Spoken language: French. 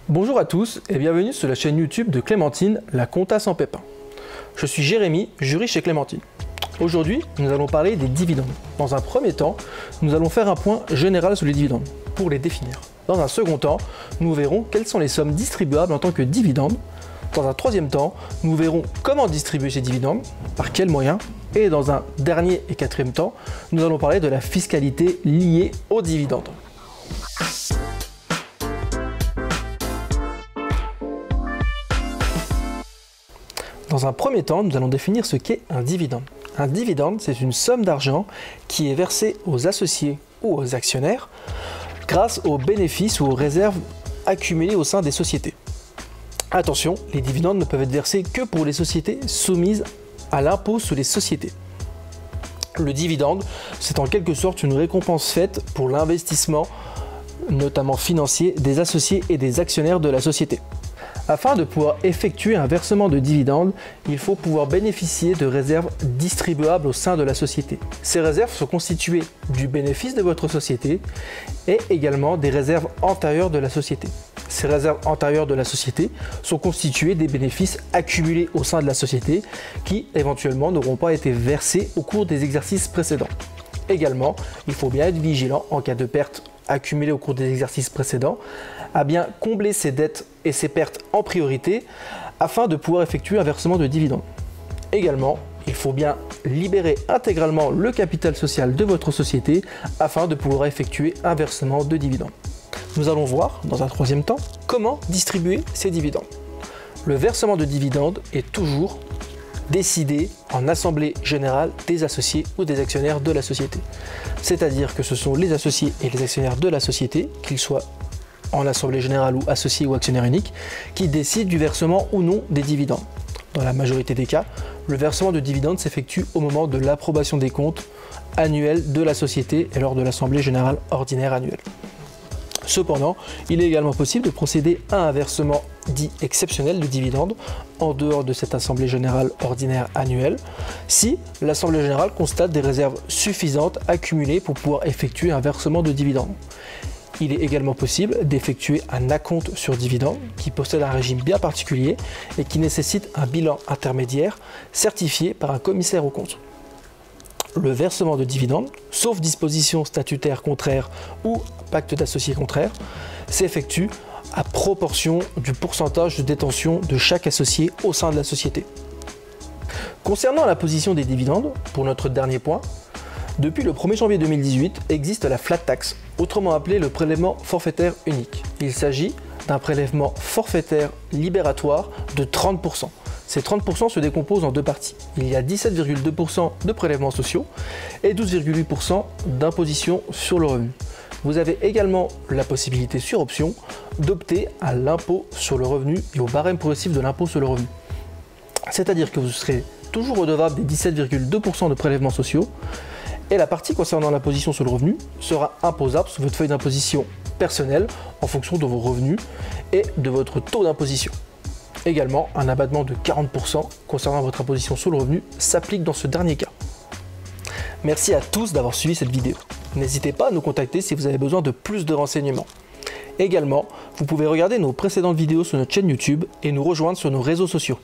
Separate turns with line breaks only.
Bonjour à tous et bienvenue sur la chaîne YouTube de Clémentine, la compta sans pépin. Je suis Jérémy, juriste chez Clémentine. Aujourd'hui, nous allons parler des dividendes. Dans un premier temps, nous allons faire un point général sur les dividendes, pour les définir. Dans un second temps, nous verrons quelles sont les sommes distribuables en tant que dividendes. Dans un troisième temps, nous verrons comment distribuer ces dividendes, par quels moyens. Et dans un dernier et quatrième temps, nous allons parler de la fiscalité liée aux dividendes. Dans un premier temps, nous allons définir ce qu'est un dividende. Un dividende, c'est une somme d'argent qui est versée aux associés ou aux actionnaires grâce aux bénéfices ou aux réserves accumulées au sein des sociétés. Attention, les dividendes ne peuvent être versés que pour les sociétés soumises à l'impôt sur les sociétés. Le dividende, c'est en quelque sorte une récompense faite pour l'investissement, notamment financier, des associés et des actionnaires de la société. Afin de pouvoir effectuer un versement de dividendes, il faut pouvoir bénéficier de réserves distribuables au sein de la société. Ces réserves sont constituées du bénéfice de votre société et également des réserves antérieures de la société. Ces réserves antérieures de la société sont constituées des bénéfices accumulés au sein de la société qui éventuellement n'auront pas été versés au cours des exercices précédents. Également, il faut bien être vigilant en cas de perte accumulées au cours des exercices précédents, à bien combler ces dettes et ces pertes en priorité afin de pouvoir effectuer un versement de dividendes. Également, il faut bien libérer intégralement le capital social de votre société afin de pouvoir effectuer un versement de dividendes. Nous allons voir, dans un troisième temps, comment distribuer ces dividendes. Le versement de dividendes est toujours décidé en assemblée générale des associés ou des actionnaires de la société. C'est-à-dire que ce sont les associés et les actionnaires de la société, qu'ils soient en assemblée générale ou associés ou actionnaires uniques, qui décident du versement ou non des dividendes. Dans la majorité des cas, le versement de dividendes s'effectue au moment de l'approbation des comptes annuels de la société et lors de l'assemblée générale ordinaire annuelle. Cependant, il est également possible de procéder à un versement dit exceptionnel de dividendes en dehors de cette assemblée générale ordinaire annuelle si l'assemblée générale constate des réserves suffisantes accumulées pour pouvoir effectuer un versement de dividendes. Il est également possible d'effectuer un acompte sur dividendes qui possède un régime bien particulier et qui nécessite un bilan intermédiaire certifié par un commissaire aux comptes. Le versement de dividendes, sauf disposition statutaire contraire ou pacte d'associés contraire, s'effectue à proportion du pourcentage de détention de chaque associé au sein de la société. Concernant la position des dividendes, pour notre dernier point, depuis le 1er janvier 2018 existe la flat tax, autrement appelé le prélèvement forfaitaire unique. Il s'agit d'un prélèvement forfaitaire libératoire de 30%. Ces 30% se décomposent en deux parties. Il y a 17,2% de prélèvements sociaux et 12,8% d'imposition sur le revenu. Vous avez également la possibilité sur option d'opter à l'impôt sur le revenu et au barème progressif de l'impôt sur le revenu. C'est-à-dire que vous serez toujours redevable des 17,2% de prélèvements sociaux et la partie concernant l'imposition sur le revenu sera imposable sur votre feuille d'imposition personnelle en fonction de vos revenus et de votre taux d'imposition. Également, un abattement de 40% concernant votre imposition sur le revenu s'applique dans ce dernier cas. Merci à tous d'avoir suivi cette vidéo. N'hésitez pas à nous contacter si vous avez besoin de plus de renseignements. Également, vous pouvez regarder nos précédentes vidéos sur notre chaîne YouTube et nous rejoindre sur nos réseaux sociaux.